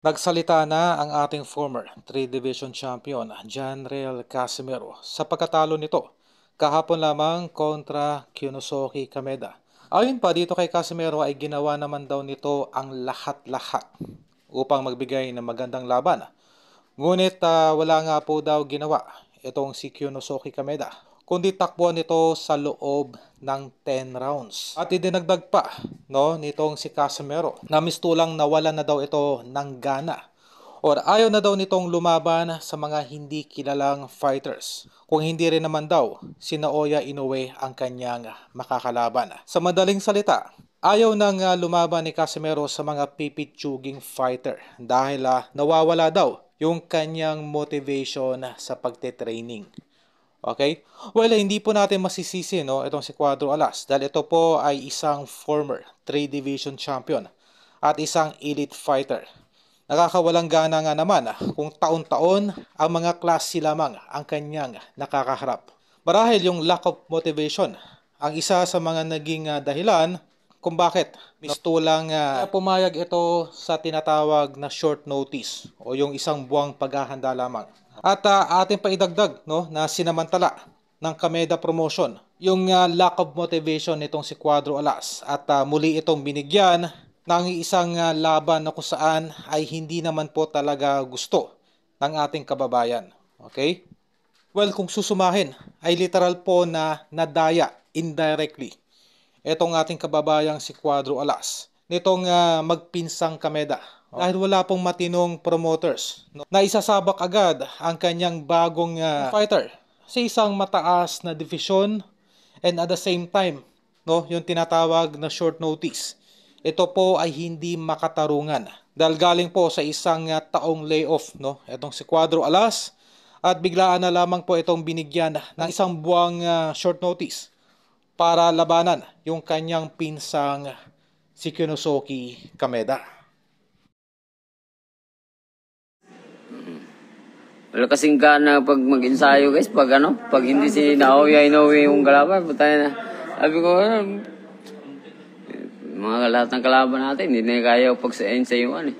Nagsalita na ang ating former 3 Division champion, Janriel Casimero, sa pagkatalo nito kahapon lamang kontra Kyunosuke Kameda. Ayon pa dito kay Casimero ay ginawa naman daw nito ang lahat-lahat upang magbigay ng magandang laban. Ngunit wala nga po daw ginawa itong si Kyunosuke Kameda, kundi takbuhan nito sa loob ng 10 rounds. At idinagdag pa nitong si Casimero na mistulang nawala na daw ito ng gana or ayaw na daw nitong lumaban sa mga hindi kilalang fighters. Kung hindi rin naman daw si Naoya Inoue ang kanyang makakalaban. Sa madaling salita, ayaw nang lumaban ni Casimero sa mga pipitsuging fighter dahil nawawala daw yung kanyang motivation sa pagte-training. Okay? Well, hindi po natin masisisi itong si Cuadro Alas dahil ito po ay isang former 3 Division champion at isang elite fighter. Nakakawalang gana nga naman kung taon-taon ang mga klase lamang ang kanyang nakakaharap. Marahil yung lack of motivation ang isa sa mga naging dahilan kung bakit mistulang pumayag ito sa tinatawag na short notice o yung isang buwang paghahanda lamang. At ating paidagdag na sinamantala ng Kameda Promotion yung lack of motivation nitong si Cuadro Alas at muli itong binigyan ng isang laban na kung saan ay hindi naman po talaga gusto ng ating kababayan. Okay? Well, kung susumahin ay literal po na nadaya indirectly itong ating kababayang si Cuadro Alas nitong magpinsang Kameda. Dahil wala pong matinong promoters na isasabak agad ang kanyang bagong fighter sa isang mataas na division and at the same time yung tinatawag na short notice. Ito po ay hindi makatarungan dahil galing po sa isang taong layoff itong si Cuadro Alas at biglaan na lamang po itong binigyan ng isang buwang short notice para labanan yung kanyang pinsang si Kyunosuke Kameda. Wala kasing gana pag mag-ensayo guys, pag hindi si Naoya Inoue yung kalaban, putay na. Sabi ko, mga lahat ng kalaban natin, hindi na kaya pag sa ensayuan eh.